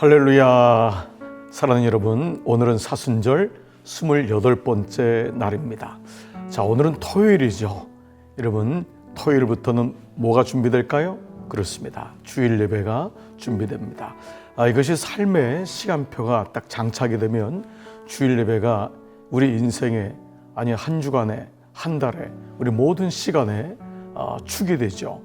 할렐루야. 사랑하는 여러분, 오늘은 사순절 28번째 날입니다. 자, 오늘은 토요일이죠. 여러분, 토요일부터는 뭐가 준비될까요? 그렇습니다. 주일 예배가 준비됩니다. 이것이 삶의 시간표가 딱 장착이 되면 주일 예배가 우리 인생에, 아니 한 주간에, 한 달에, 우리 모든 시간에 축이 되죠.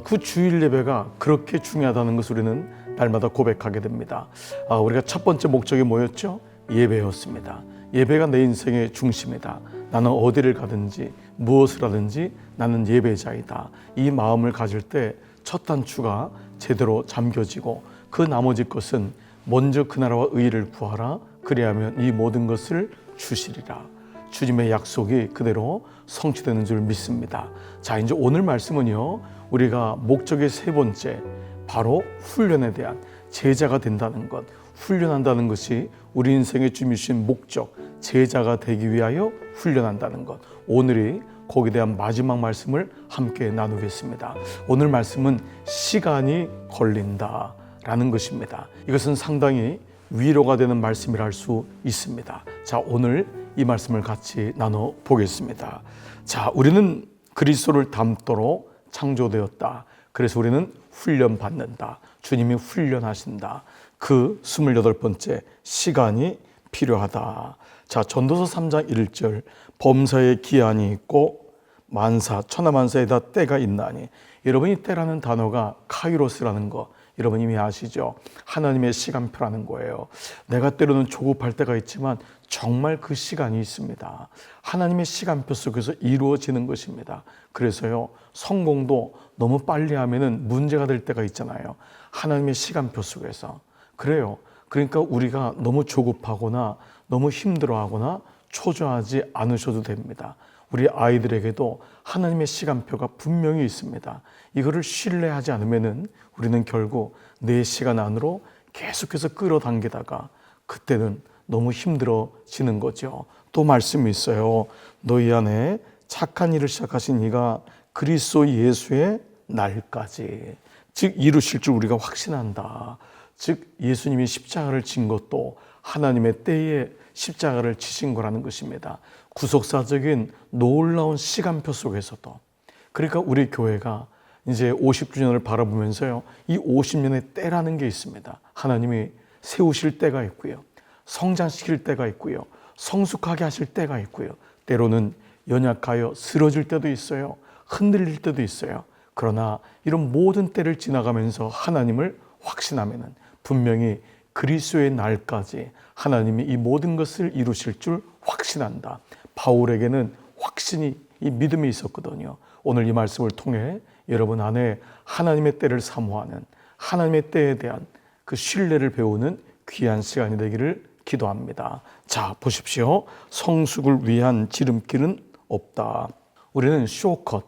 그 주일 예배가 그렇게 중요하다는 것을 우리는 날마다 고백하게 됩니다. 우리가 첫 번째 목적이 뭐였죠? 예배였습니다. 예배가 내 인생의 중심이다. 나는 어디를 가든지 무엇을 하든지 나는 예배자이다. 이 마음을 가질 때 첫 단추가 제대로 잠겨지고 그 나머지 것은 먼저 그 나라와 의를 구하라. 그리하면 이 모든 것을 주시리라. 주님의 약속이 그대로 성취되는 줄 믿습니다. 자, 이제 오늘 말씀은요, 우리가 목적의 세 번째, 바로 훈련에 대한, 제자가 된다는 것, 훈련한다는 것이 우리 인생의 주님이신 목적, 제자가 되기 위하여 훈련한다는 것. 오늘이 거기에 대한 마지막 말씀을 함께 나누겠습니다. 오늘 말씀은 시간이 걸린다라는 것입니다. 이것은 상당히 위로가 되는 말씀이라 할 수 있습니다. 자, 오늘 이 말씀을 같이 나눠 보겠습니다. 자, 우리는 그리스도를 닮도록 창조되었다. 그래서 우리는 훈련받는다. 주님이 훈련하신다. 그 28번째, 시간이 필요하다. 자, 전도서 3장 1절, 범사에 기한이 있고 만사 천하만사에다 때가 있나니. 여러분이 때라는 단어가 카이로스라는 거 여러분 이미 아시죠? 하나님의 시간표라는 거예요. 내가 때로는 조급할 때가 있지만 정말 그 시간이 있습니다. 하나님의 시간표 속에서 이루어지는 것입니다. 그래서요, 성공도 너무 빨리 하면은 문제가 될 때가 있잖아요. 하나님의 시간표 속에서. 그래요. 그러니까 우리가 너무 조급하거나 너무 힘들어하거나 초조하지 않으셔도 됩니다. 우리 아이들에게도 하나님의 시간표가 분명히 있습니다. 이거를 신뢰하지 않으면은 우리는 결국 내 시간 안으로 계속해서 끌어당기다가 그때는 너무 힘들어지는 거죠. 또 말씀이 있어요. 너희 안에 착한 일을 시작하신 이가 그리스도 예수의 날까지, 즉 이루실 줄 우리가 확신한다. 즉 예수님이 십자가를 진 것도 하나님의 때에 십자가를 지신 거라는 것입니다. 구속사적인 놀라운 시간표 속에서도. 그러니까 우리 교회가 이제 50주년을 바라보면서요, 이 50년의 때라는 게 있습니다. 하나님이 세우실 때가 있고요, 성장시킬 때가 있고요, 성숙하게 하실 때가 있고요, 때로는 연약하여 쓰러질 때도 있어요, 흔들릴 때도 있어요. 그러나 이런 모든 때를 지나가면서 하나님을 확신하면은 분명히 그리스도의 날까지 하나님이 이 모든 것을 이루실 줄 확신한다. 바울에게는 확신이, 이 믿음이 있었거든요. 오늘 이 말씀을 통해 여러분 안에 하나님의 때를 사모하는, 하나님의 때에 대한 그 신뢰를 배우는 귀한 시간이 되기를 기도합니다. 자, 보십시오. 성숙을 위한 지름길은 없다. 우리는 쇼컷,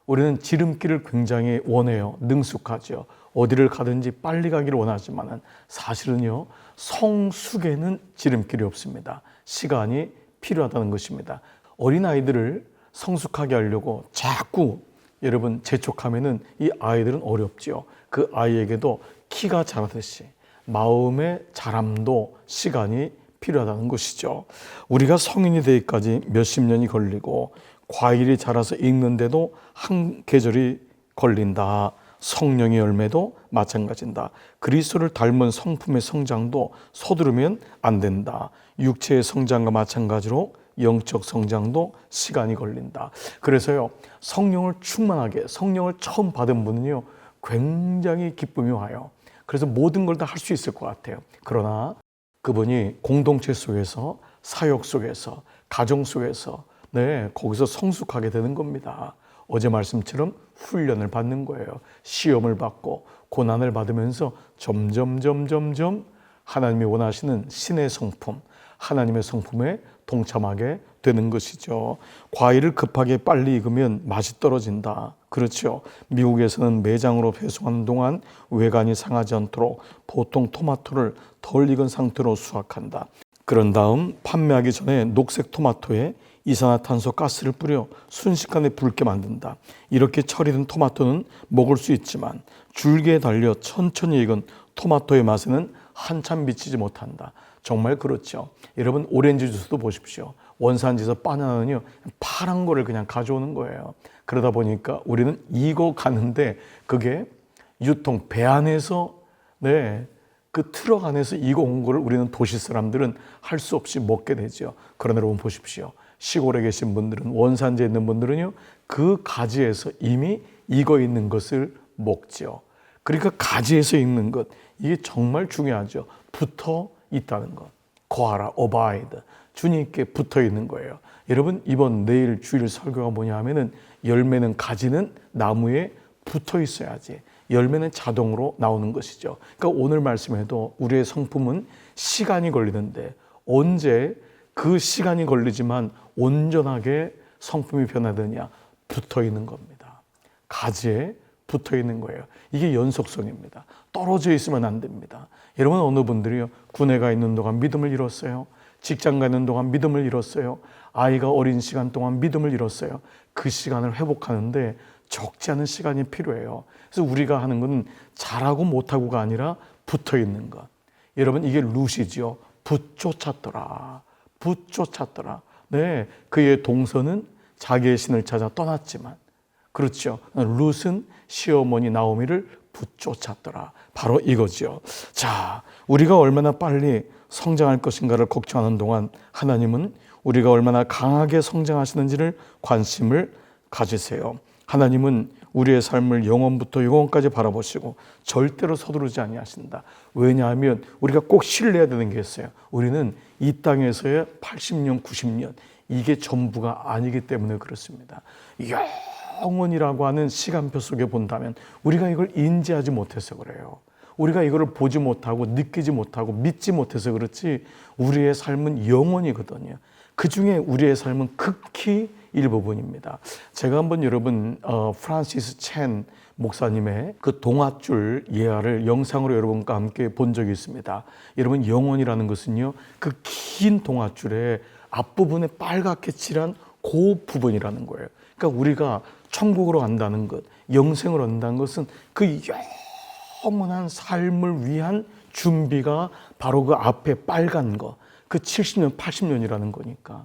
우리는 지름길을 굉장히 원해요. 능숙하죠. 어디를 가든지 빨리 가기를 원하지만 사실은요, 성숙에는 지름길이 없습니다. 시간이 필요하다는 것입니다. 어린아이들을 성숙하게 하려고 자꾸 여러분 재촉하면은 이 아이들은 어렵죠. 그 아이에게도 키가 자라듯이 마음의 자람도 시간이 필요하다는 것이죠. 우리가 성인이 되기까지 몇십 년이 걸리고 과일이 자라서 익는데도 한 계절이 걸린다. 성령의 열매도 마찬가지다. 그리스도를 닮은 성품의 성장도 서두르면 안 된다. 육체의 성장과 마찬가지로 영적 성장도 시간이 걸린다. 그래서요, 성령을 충만하게, 성령을 처음 받은 분은요, 굉장히 기쁨이 와요. 그래서 모든 걸 다 할 수 있을 것 같아요. 그러나 그분이 공동체 속에서, 사역 속에서, 가정 속에서, 거기서 성숙하게 되는 겁니다. 어제 말씀처럼 훈련을 받는 거예요. 시험을 받고 고난을 받으면서 점점 하나님이 원하시는 신의 성품, 하나님의 성품에 동참하게 되는 것이죠. 과일을 급하게 빨리 익으면 맛이 떨어진다. 그렇죠. 미국에서는 매장으로 배송하는 동안 외관이 상하지 않도록 보통 토마토를 덜 익은 상태로 수확한다. 그런 다음 판매하기 전에 녹색 토마토에 이산화탄소 가스를 뿌려 순식간에 붉게 만든다. 이렇게 처리된 토마토는 먹을 수 있지만 줄기에 달려 천천히 익은 토마토의 맛에는 한참 미치지 못한다. 정말 그렇죠. 여러분 오렌지 주스도 보십시오. 원산지에서 바나나는요 파란 거를 그냥 가져오는 거예요. 그러다 보니까 우리는 이거 가는데 그게 유통 배 안에서 그 트럭 안에서 이거 온 거를 우리는 도시 사람들은 할 수 없이 먹게 되죠. 그러나 여러분 보십시오. 시골에 계신 분들은 원산지에 있는 분들은요 그 가지에서 이미 익어 있는 것을 먹죠. 그러니까 가지에서 익는 것 이게 정말 중요하죠. 붙어 있다는 것. 거하라, abide. 주님께 붙어 있는 거예요. 여러분 이번 내일 주일 설교가 뭐냐 하면은 열매는 가지는 나무에 붙어 있어야지 열매는 자동으로 나오는 것이죠. 그러니까 오늘 말씀에도 우리의 성품은 시간이 걸리는데 언제 그 시간이 걸리지만 온전하게 성품이 변화되냐? 붙어 있는 겁니다. 가지에 붙어 있는 거예요. 이게 연속성입니다. 떨어져 있으면 안 됩니다. 여러분 어느 분들이요 군에 가 있는 동안 믿음을 잃었어요. 직장 가는 동안 믿음을 잃었어요. 아이가 어린 시간 동안 믿음을 잃었어요. 그 시간을 회복하는데 적지 않은 시간이 필요해요. 그래서 우리가 하는 건 잘하고 못하고가 아니라 붙어 있는 것. 여러분 이게 룻이지요. 붙 쫓았더라. 네, 그의 동서는 자기의 신을 찾아 떠났지만 그렇죠. 룻은 시어머니 나오미를 붙쫓았더라. 바로 이거죠. 자, 우리가 얼마나 빨리 성장할 것인가를 걱정하는 동안 하나님은 우리가 얼마나 강하게 성장하시는지를 관심을 가지세요. 하나님은 우리의 삶을 영원부터 영원까지 바라보시고 절대로 서두르지 아니하신다. 왜냐하면 우리가 꼭 신뢰해야 되는 게 있어요. 우리는 이 땅에서의 80년, 90년 이게 전부가 아니기 때문에 그렇습니다. 영원이라고 하는 시간표 속에 본다면 우리가 이걸 인지하지 못해서 그래요. 우리가 이거를 보지 못하고 느끼지 못하고 믿지 못해서 그렇지 우리의 삶은 영원이거든요. 그중에 우리의 삶은 극히 일부분입니다. 제가 한번 여러분 프란시스 첸 목사님의 그 동화줄 예화를 영상으로 여러분과 함께 본 적이 있습니다. 여러분 영원이라는 것은요 그 긴 동화줄의 앞부분에 빨갛게 칠한 그 부분이라는 거예요. 그러니까 우리가 천국으로 간다는 것, 영생을 얻는다는 것은 그 영원한 삶을 위한 준비가 바로 그 앞에 빨간 거, 그 70년, 80년이라는 거니까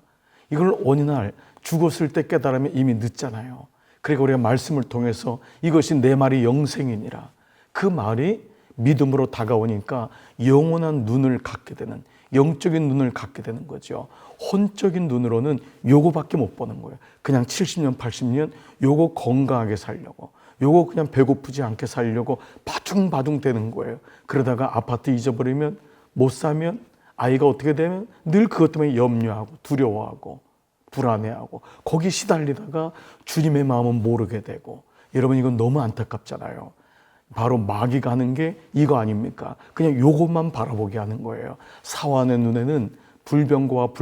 이걸 어느 날 죽었을 때 깨달으면 이미 늦잖아요. 그러니까 우리가 말씀을 통해서 이것이 내 말이 영생이니라. 그 말이 믿음으로 다가오니까 영원한 눈을 갖게 되는, 영적인 눈을 갖게 되는 거죠. 혼적인 눈으로는 요거밖에 못 보는 거예요. 그냥 70년, 80년 요거 건강하게 살려고, 요거 그냥 배고프지 않게 살려고 바둥바둥 되는 거예요. 그러다가 아파트 잊어버리면, 못 사면, 아이가 어떻게 되면 늘 그것 때문에 염려하고 두려워하고 불안해하고 거기 시달리다가 주님의 마음은 모르게 되고. 여러분 이건 너무 안타깝잖아요. 바로 마귀가 하는 게 이거 아닙니까? 그냥 요것만 바라보게 하는 거예요. 사환의 눈에는 불병거와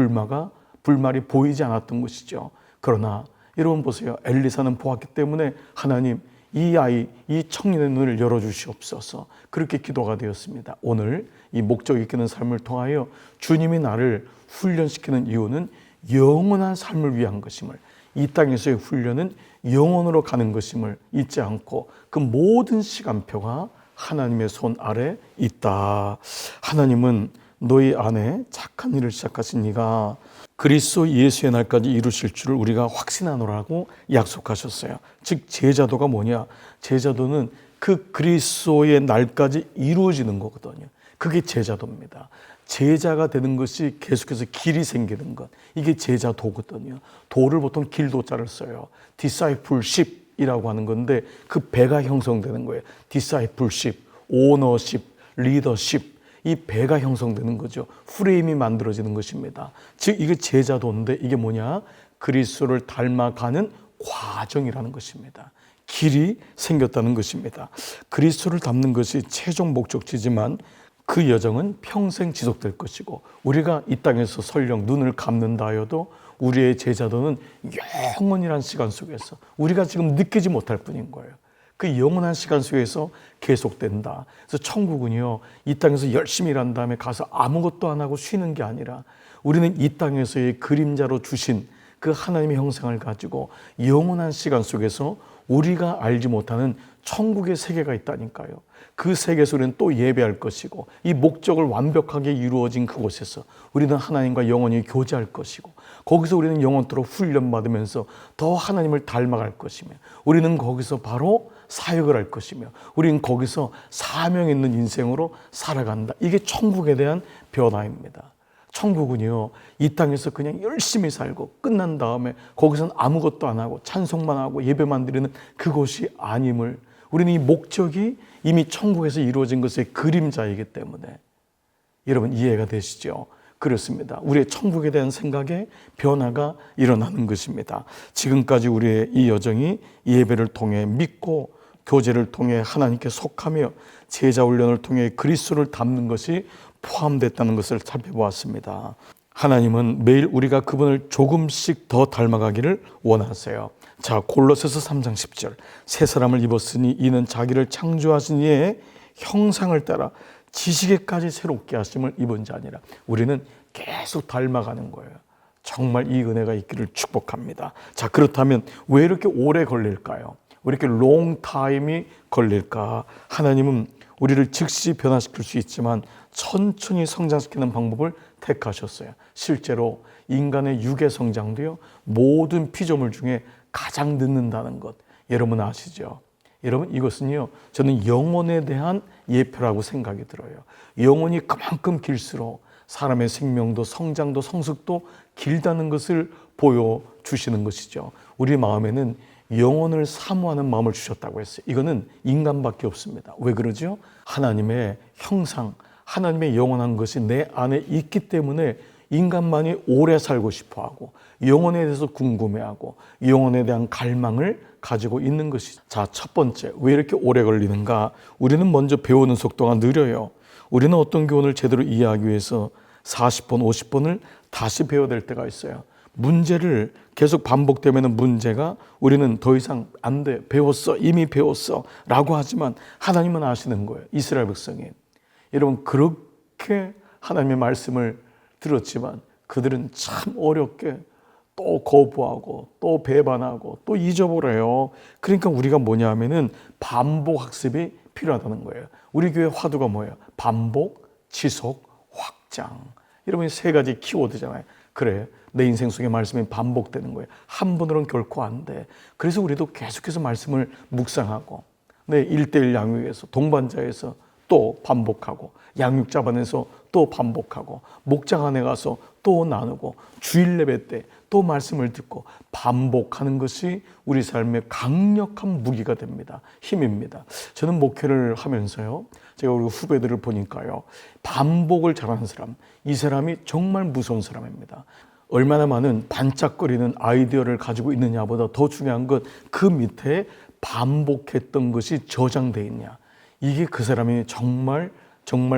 불말이 보이지 않았던 것이죠. 그러나 여러분 보세요. 엘리사는 보았기 때문에 하나님 이 아이, 이 청년의 눈을 열어주시옵소서. 그렇게 기도가 되었습니다. 오늘 이 목적 있는 삶을 통하여 주님이 나를 훈련시키는 이유는 영원한 삶을 위한 것임을, 이 땅에서의 훈련은 영원으로 가는 것임을 잊지 않고 그 모든 시간표가 하나님의 손 아래 있다. 하나님은 너희 안에 착한 일을 시작하신 이가 그리스도 예수의 날까지 이루실 줄을 우리가 확신하노라고 약속하셨어요. 즉 제자도가 뭐냐? 제자도는 그 그리스도의 날까지 이루어지는 거거든요. 그게 제자도입니다. 제자가 되는 것이 계속해서 길이 생기는 것, 이게 제자도거든요. 도를 보통 길도자를 써요. discipleship이라고 하는 건데 그 배가 형성되는 거예요. discipleship, ownership, leadership, 이 배가 형성되는 거죠. 프레임이 만들어지는 것입니다. 즉 이게 제자도인데 이게 뭐냐? 그리스도를 닮아가는 과정이라는 것입니다. 길이 생겼다는 것입니다. 그리스도를 닮는 것이 최종 목적지지만 그 여정은 평생 지속될 것이고 우리가 이 땅에서 설령 눈을 감는다 하여도 우리의 제자도는 영원이란 시간 속에서 우리가 지금 느끼지 못할 뿐인 거예요. 그 영원한 시간 속에서 계속된다. 그래서 천국은요, 이 땅에서 열심히 일한 다음에 가서 아무것도 안 하고 쉬는 게 아니라 우리는 이 땅에서의 그림자로 주신 그 하나님의 형상을 가지고 영원한 시간 속에서 우리가 알지 못하는 천국의 세계가 있다니까요. 그 세계에서 우리는 또 예배할 것이고 이 목적을 완벽하게 이루어진 그곳에서 우리는 하나님과 영원히 교제할 것이고 거기서 우리는 영원토록 훈련받으면서 더 하나님을 닮아갈 것이며 우리는 거기서 바로 사역을 할 것이며 우리는 거기서 사명 있는 인생으로 살아간다. 이게 천국에 대한 변화입니다. 천국은요, 이 땅에서 그냥 열심히 살고 끝난 다음에 거기서는 아무것도 안 하고 찬송만 하고 예배만 드리는 그곳이 아님을, 우리는 이 목적이 이미 천국에서 이루어진 것의 그림자이기 때문에, 여러분 이해가 되시죠? 그렇습니다. 우리의 천국에 대한 생각에 변화가 일어나는 것입니다. 지금까지 우리의 이 여정이 예배를 통해 믿고 교제를 통해 하나님께 속하며 제자 훈련을 통해 그리스도를 닮는 것이 포함됐다는 것을 살펴보았습니다. 하나님은 매일 우리가 그분을 조금씩 더 닮아가기를 원하세요. 자, 골로새서 3장 10절. 새 사람을 입었으니 이는 자기를 창조하신 이의 형상을 따라 지식에까지 새롭게 하심을 입은 자니라. 우리는 계속 닮아가는 거예요. 정말 이 은혜가 있기를 축복합니다. 자, 그렇다면 왜 이렇게 오래 걸릴까요? 왜 이렇게 롱타임이 걸릴까? 하나님은 우리를 즉시 변화시킬 수 있지만 천천히 성장시키는 방법을 택하셨어요. 실제로 인간의 육의 성장도요, 모든 피조물 중에 가장 늦는다는 것 여러분 아시죠? 여러분 이것은요, 저는 영혼에 대한 예표라고 생각이 들어요. 영혼이 그만큼 길수록 사람의 생명도 성장도 성숙도 길다는 것을 보여주시는 것이죠. 우리 마음에는 영혼을 사모하는 마음을 주셨다고 했어요. 이거는 인간밖에 없습니다. 왜 그러죠? 하나님의 형상, 하나님의 영원한 것이 내 안에 있기 때문에 인간만이 오래 살고 싶어하고 영혼에 대해서 궁금해하고 영혼에 대한 갈망을 가지고 있는 것이죠. 자, 첫 번째, 왜 이렇게 오래 걸리는가? 우리는 먼저 배우는 속도가 느려요. 우리는 어떤 교훈을 제대로 이해하기 위해서 40번, 50번을 다시 배워야 될 때가 있어요. 문제를 계속 반복되면 문제가 우리는 더 이상 안 돼, 배웠어, 이미 배웠어 라고 하지만 하나님은 아시는 거예요. 이스라엘 백성이. 여러분 그렇게 하나님의 말씀을 들었지만 그들은 참 어렵게 또 거부하고 또 배반하고 또 잊어버려요. 그러니까 우리가 뭐냐 하면은 반복 학습이 필요하다는 거예요. 우리 교회 화두가 뭐예요? 반복, 지속, 확장. 여러분 세 가지 키워드잖아요. 그래, 내 인생 속의 말씀이 반복되는 거예요. 한 번으로는 결코 안 돼. 그래서 우리도 계속해서 말씀을 묵상하고, 내 1:1 양육에서 동반자에서 또 반복하고, 양육자반에서 또 반복하고, 목장안에 가서 또 나누고, 주일 예배 때 또 말씀을 듣고 반복하는 것이 우리 삶의 강력한 무기가 됩니다. 힘입니다. 저는 목회를 하면서요, 제가 우리 후배들을 보니까요, 반복을 잘하는 사람, 이 사람이 정말 무서운 사람입니다. 얼마나 많은 반짝거리는 아이디어를 가지고 있느냐보다 더 중요한 것, 그 밑에 반복했던 것이 저장되어 있냐. 이게 그 사람이 정말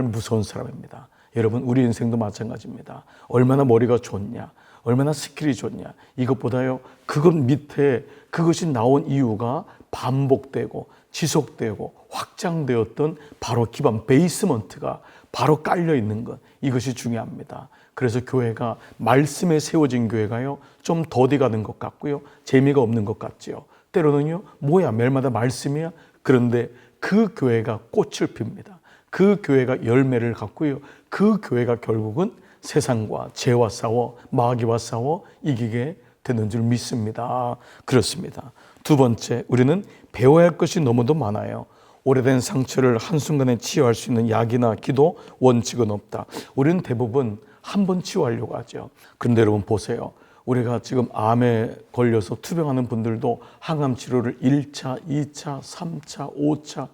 무서운 사람입니다. 여러분 우리 인생도 마찬가지입니다. 얼마나 머리가 좋냐, 얼마나 스킬이 좋냐, 이것보다요 그것 밑에 그것이 나온 이유가 반복되고 지속되고 확장되었던 바로 기반 베이스먼트가 바로 깔려 있는 것, 이것이 중요합니다. 그래서 교회가, 말씀에 세워진 교회가요 좀 더디 가는 것 같고요, 재미가 없는 것 같지요. 때로는요, 뭐야 매일마다 말씀이야? 그런데 그 교회가 꽃을 핍니다. 그 교회가 열매를 갖고요, 그 교회가 결국은 세상과 죄와 싸워 마귀와 싸워 이기게 되는 줄 믿습니다. 그렇습니다. 두 번째, 우리는 배워야 할 것이 너무도 많아요. 오래된 상처를 한순간에 치유할 수 있는 약이나 기도, 원칙은 없다. 우리는 대부분 한 번 치유하려고 하죠. 그런데 여러분 보세요. 우리가 지금 암에 걸려서 투병하는 분들도 항암 치료를 1차, 2차, 3차, 5차,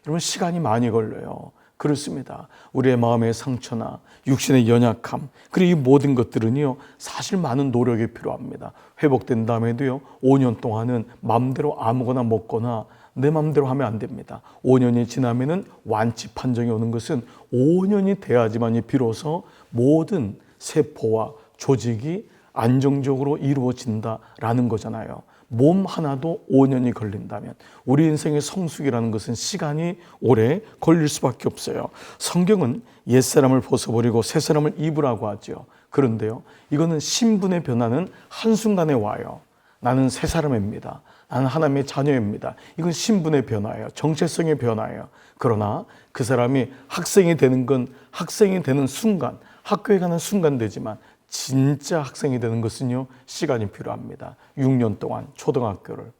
여러분 시간이 많이 걸려요. 그렇습니다. 우리의 마음의 상처나 육신의 연약함, 그리고 이 모든 것들은요 사실 많은 노력이 필요합니다. 회복된 다음에도요 5년 동안은 마음대로 아무거나 먹거나 내 마음대로 하면 안 됩니다. 5년이 지나면은 완치 판정이 오는 것은 5년이 돼야지만이 비로소 모든 세포와 조직이 안정적으로 이루어진다라는 거잖아요. 몸 하나도 5년이 걸린다면 우리 인생의 성숙이라는 것은 시간이 오래 걸릴 수밖에 없어요. 성경은 옛사람을 벗어버리고 새사람을 입으라고 하죠. 그런데요, 이거는 신분의 변화는 한순간에 와요. 나는 새 사람입니다. 나는 하나님의 자녀입니다. 이건 신분의 변화예요. 정체성의 변화예요. 그러나 그 사람이 학생이 되는 건 학생이 되는 순간, 학교에 가는 순간 되지만 진짜 학생이 되는 것은요, 시간이 필요합니다. 6년 동안 초등학교를,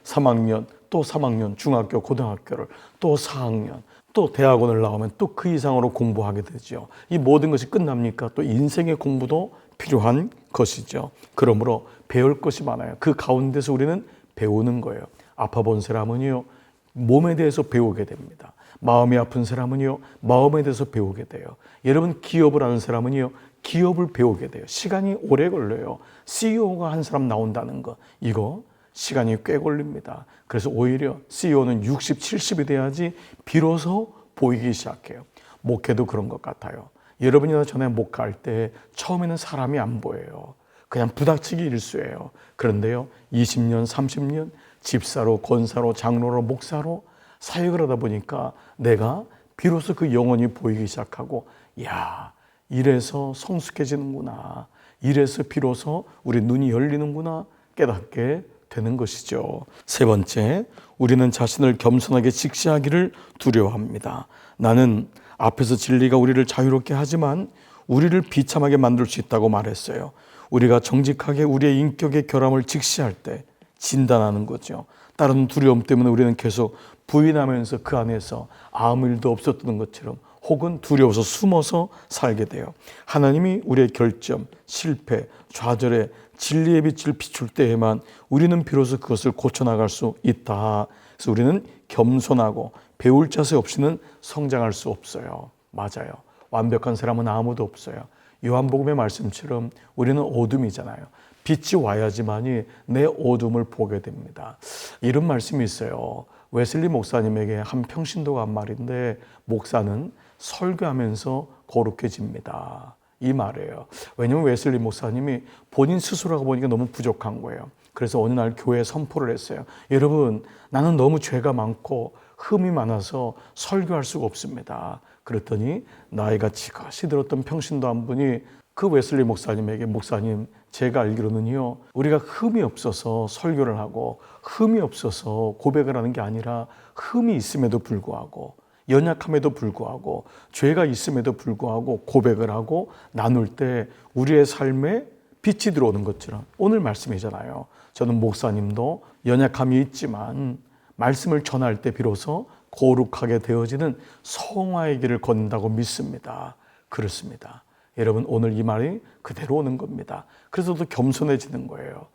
3학년, 또 3학년 중학교, 고등학교를, 또 4학년, 또 대학원을 나오면 또 그 이상으로 공부하게 되죠. 이 모든 것이 끝납니까? 또 인생의 공부도 필요한 것이죠. 그러므로 배울 것이 많아요. 그 가운데서 우리는 배우는 거예요. 아파 본 사람은요, 몸에 대해서 배우게 됩니다. 마음이 아픈 사람은요, 마음에 대해서 배우게 돼요. 여러분, 기업을 하는 사람은요, 기업을 배우게 돼요. 시간이 오래 걸려요. CEO가 한 사람 나온다는 거, 이거 시간이 꽤 걸립니다. 그래서 오히려 CEO는 60, 70이 돼야지 비로소 보이기 시작해요. 목회도 그런 것 같아요. 여러분이나 전에 목회할 때 처음에는 사람이 안 보여요. 그냥 부닥치기 일쑤예요. 그런데요, 20년, 30년 집사로, 권사로, 장로로, 목사로 사역을 하다 보니까 내가 비로소 그 영혼이 보이기 시작하고, 야, 이래서 성숙해지는구나. 이래서 비로소 우리 눈이 열리는구나 깨닫게 되는 것이죠. 세 번째, 우리는 자신을 겸손하게 직시하기를 두려워합니다. 나는 앞에서 진리가 우리를 자유롭게 하지만 우리를 비참하게 만들 수 있다고 말했어요. 우리가 정직하게 우리의 인격의 결함을 직시할 때 진단하는 거죠. 다른 두려움 때문에 우리는 계속 부인하면서 그 안에서 아무 일도 없었던 것처럼 혹은 두려워서 숨어서 살게 돼요. 하나님이 우리의 결점, 실패, 좌절에 진리의 빛을 비출 때에만 우리는 비로소 그것을 고쳐나갈 수 있다. 그래서 우리는 겸손하고 배울 자세 없이는 성장할 수 없어요. 맞아요. 완벽한 사람은 아무도 없어요. 요한복음의 말씀처럼 우리는 어둠이잖아요. 빛이 와야지만이 내 어둠을 보게 됩니다. 이런 말씀이 있어요. 웨슬리 목사님에게 한 평신도가 한 말인데, 목사는 설교하면서 거룩해집니다. 이 말이에요. 왜냐하면 웨슬리 목사님이 본인 스스로가 보니까 너무 부족한 거예요. 그래서 어느 날 교회에 선포를 했어요. 여러분, 나는 너무 죄가 많고 흠이 많아서 설교할 수가 없습니다. 그랬더니 나이가 지긋이 들었던 평신도 한 분이 그 웨슬리 목사님에게, 목사님, 제가 알기로는요, 우리가 흠이 없어서 설교를 하고 흠이 없어서 고백을 하는 게 아니라 흠이 있음에도 불구하고 연약함에도 불구하고 죄가 있음에도 불구하고 고백을 하고 나눌 때 우리의 삶에 빛이 들어오는 것처럼, 오늘 말씀이잖아요. 저는 목사님도 연약함이 있지만 말씀을 전할 때 비로소 거룩하게 되어지는 성화의 길을 걷는다고 믿습니다. 그렇습니다. 여러분, 오늘 이 말이 그대로 오는 겁니다. 그래서 더 겸손해지는 거예요.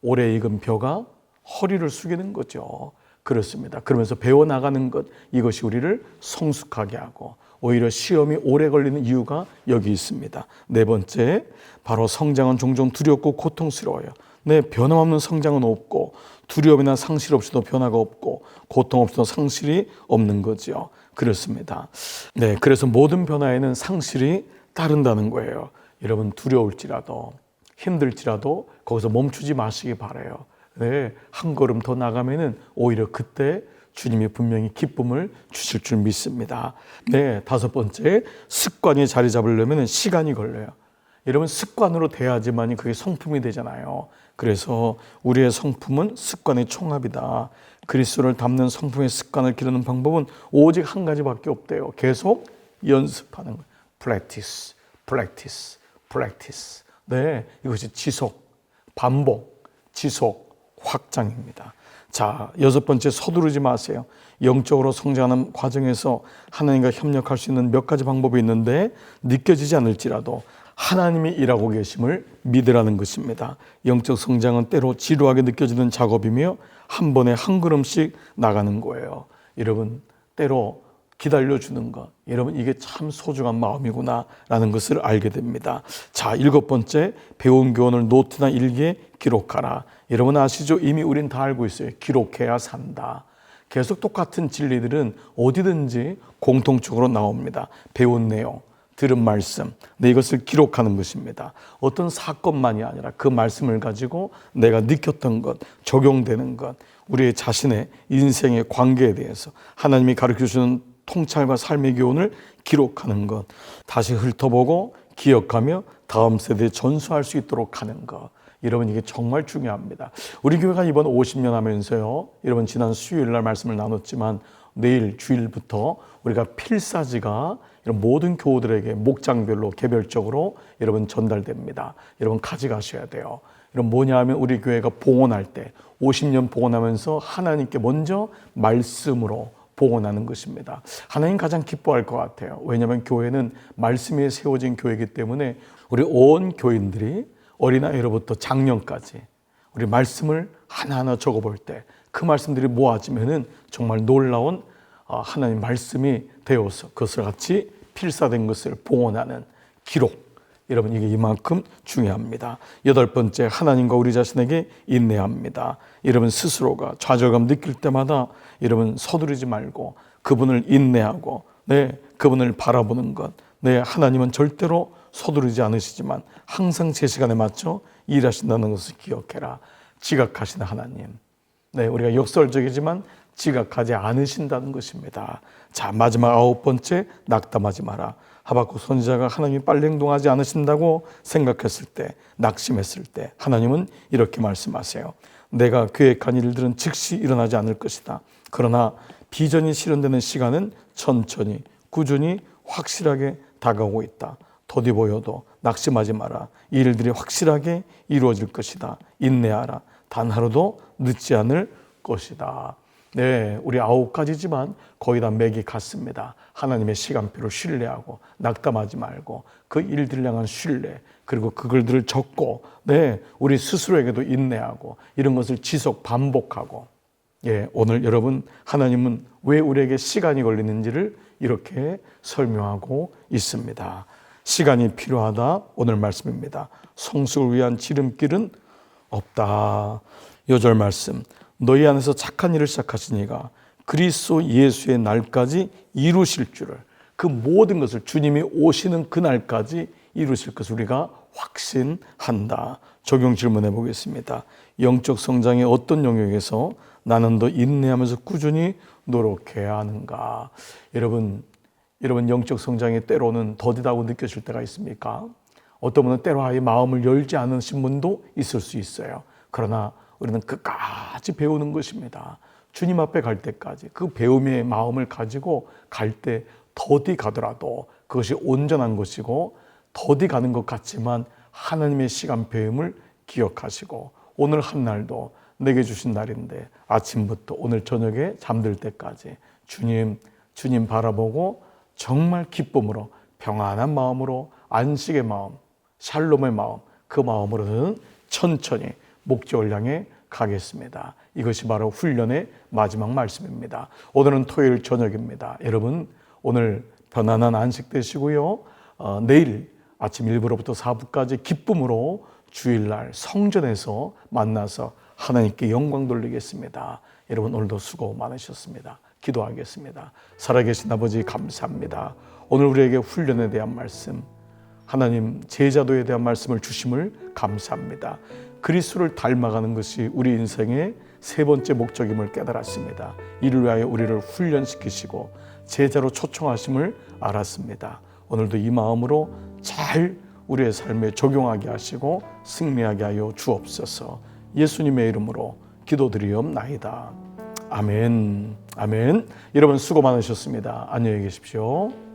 오래 익은 벼가 허리를 숙이는 거죠. 그렇습니다. 그러면서 배워나가는 것, 이것이 우리를 성숙하게 하고 오히려 시험이 오래 걸리는 이유가 여기 있습니다. 네 번째, 바로 성장은 종종 두렵고 고통스러워요. 네, 변함없는 성장은 없고 두려움이나 상실 없이도 변화가 없고 고통 없이도 상실이 없는 거죠. 그렇습니다. 네, 그래서 모든 변화에는 상실이 따른다는 거예요. 여러분, 두려울지라도 힘들지라도 거기서 멈추지 마시기 바라요. 네, 한 걸음 더 나가면은 오히려 그때 주님이 분명히 기쁨을 주실 줄 믿습니다. 네, 다섯 번째, 습관이 자리 잡으려면 시간이 걸려요. 여러분, 습관으로 돼야지만이 그게 성품이 되잖아요. 그래서 우리의 성품은 습관의 총합이다. 그리스도를 닮는 성품의 습관을 기르는 방법은 오직 한 가지밖에 없대요. 계속 연습하는 거예요. practice, practice, practice. 네, 이것이 지속, 반복, 지속, 확장입니다. 자, 여섯 번째, 서두르지 마세요. 영적으로 성장하는 과정에서 하나님과 협력할 수 있는 몇 가지 방법이 있는데 느껴지지 않을지라도 하나님이 일하고 계심을 믿으라는 것입니다. 영적 성장은 때로 지루하게 느껴지는 작업이며 한 번에 한 걸음씩 나가는 거예요. 여러분, 때로 기다려주는 것, 여러분, 이게 참 소중한 마음이구나 라는 것을 알게 됩니다. 자, 일곱 번째, 배운 교훈을 노트나 일기에 기록하라. 여러분 아시죠? 이미 우린 다 알고 있어요. 기록해야 산다. 계속 똑같은 진리들은 어디든지 공통적으로 나옵니다. 배운 내용, 들은 말씀, 이것을 기록하는 것입니다. 어떤 사건만이 아니라 그 말씀을 가지고 내가 느꼈던 것, 적용되는 것, 우리의 자신의 인생의 관계에 대해서 하나님이 가르쳐주는 통찰과 삶의 교훈을 기록하는 것, 다시 훑어보고 기억하며 다음 세대에 전수할 수 있도록 하는 것, 여러분 이게 정말 중요합니다. 우리 교회가 이번 50년 하면서요. 여러분 지난 수요일 날 말씀을 나눴지만 내일 주일부터 우리가 필사지가 이런 모든 교우들에게 목장별로 개별적으로 여러분 전달됩니다. 여러분 가져가셔야 돼요. 이런 뭐냐 하면 우리 교회가 봉헌할 때 50년 봉헌하면서 하나님께 먼저 말씀으로 봉헌하는 것입니다. 하나님 가장 기뻐할 것 같아요. 왜냐하면 교회는 말씀 위에 세워진 교회이기 때문에 우리 온 교인들이 어린아이로부터 장년까지 우리 말씀을 하나하나 적어볼 때 그 말씀들이 모아지면은 정말 놀라운 하나님 말씀이 되어서 그것을 같이 필사된 것을 봉헌하는 기록. 여러분 이게 이만큼 중요합니다. 8번째, 하나님과 우리 자신에게 인내합니다. 여러분 스스로가 좌절감 느낄 때마다 여러분 서두르지 말고 그분을 인내하고 그분을 바라보는 것. 하나님은 절대로 서두르지 않으시지만 항상 제 시간에 맞춰 일하신다는 것을 기억해라. 지각하시는 하나님. 우리가 역설적이지만 지각하지 않으신다는 것입니다. 자, 마지막 9번째, 낙담하지 마라. 하박국 선지자가 하나님이 빨리 행동하지 않으신다고 생각했을 때, 낙심했을 때 하나님은 이렇게 말씀하세요. 내가 계획한 일들은 즉시 일어나지 않을 것이다. 그러나 비전이 실현되는 시간은 천천히, 꾸준히, 확실하게 다가오고 있다. 더디 보여도 낙심하지 마라. 이 일들이 확실하게 이루어질 것이다. 인내하라. 단 하루도 늦지 않을 것이다. 우리 9가지지만 거의 다 맥이 같습니다. 하나님의 시간표를 신뢰하고 낙담하지 말고 그 일들을 향한 신뢰, 그리고 그걸들을 적고 우리 스스로에게도 인내하고 이런 것을 지속 반복하고 오늘 여러분 하나님은 왜 우리에게 시간이 걸리는지를 이렇게 설명하고 있습니다. 시간이 필요하다. 오늘 말씀입니다. 성숙을 위한 지름길은 없다. 요절 말씀. 너희 안에서 착한 일을 시작하시니가 그리스도 예수의 날까지 이루실 줄을, 그 모든 것을 주님이 오시는 그날까지 이루실 것을 우리가 확신한다. 적용 질문해 보겠습니다. 영적 성장의 어떤 영역에서 나는 더 인내하면서 꾸준히 노력해야 하는가? 여러분 영적 성장의 때로는 더디다고 느껴질 때가 있습니까? 어떤 분은 때로 아예 마음을 열지 않으신 분도 있을 수 있어요. 그러나 우리는 끝까지 배우는 것입니다. 주님 앞에 갈 때까지 그 배움의 마음을 가지고 갈 때 더디 가더라도 그것이 온전한 것이고 더디 가는 것 같지만 하나님의 시간표임을 기억하시고 오늘 한 날도 내게 주신 날인데 아침부터 오늘 저녁에 잠들 때까지 주님 바라보고 정말 기쁨으로 평안한 마음으로 안식의 마음, 샬롬의 마음, 그 마음으로는 천천히 목적을 향해 가겠습니다. 이것이 바로 훈련의 마지막 말씀입니다. 오늘은 토요일 저녁입니다. 여러분 오늘 편안한 안식 되시고요. 내일 아침 1부로부터 4부까지 기쁨으로 주일날 성전에서 만나서 하나님께 영광 돌리겠습니다. 여러분 오늘도 수고 많으셨습니다. 기도하겠습니다. 살아계신 아버지 감사합니다. 오늘 우리에게 훈련에 대한 말씀, 하나님 제자도에 대한 말씀을 주심을 감사합니다. 그리스도를 닮아가는 것이 우리 인생의 세 번째 목적임을 깨달았습니다. 이를 위하여 우리를 훈련시키시고 제자로 초청하심을 알았습니다. 오늘도 이 마음으로 잘 우리의 삶에 적용하게 하시고 승리하게 하여 주옵소서. 예수님의 이름으로 기도드리옵나이다. 아멘. 아멘. 여러분 수고 많으셨습니다. 안녕히 계십시오.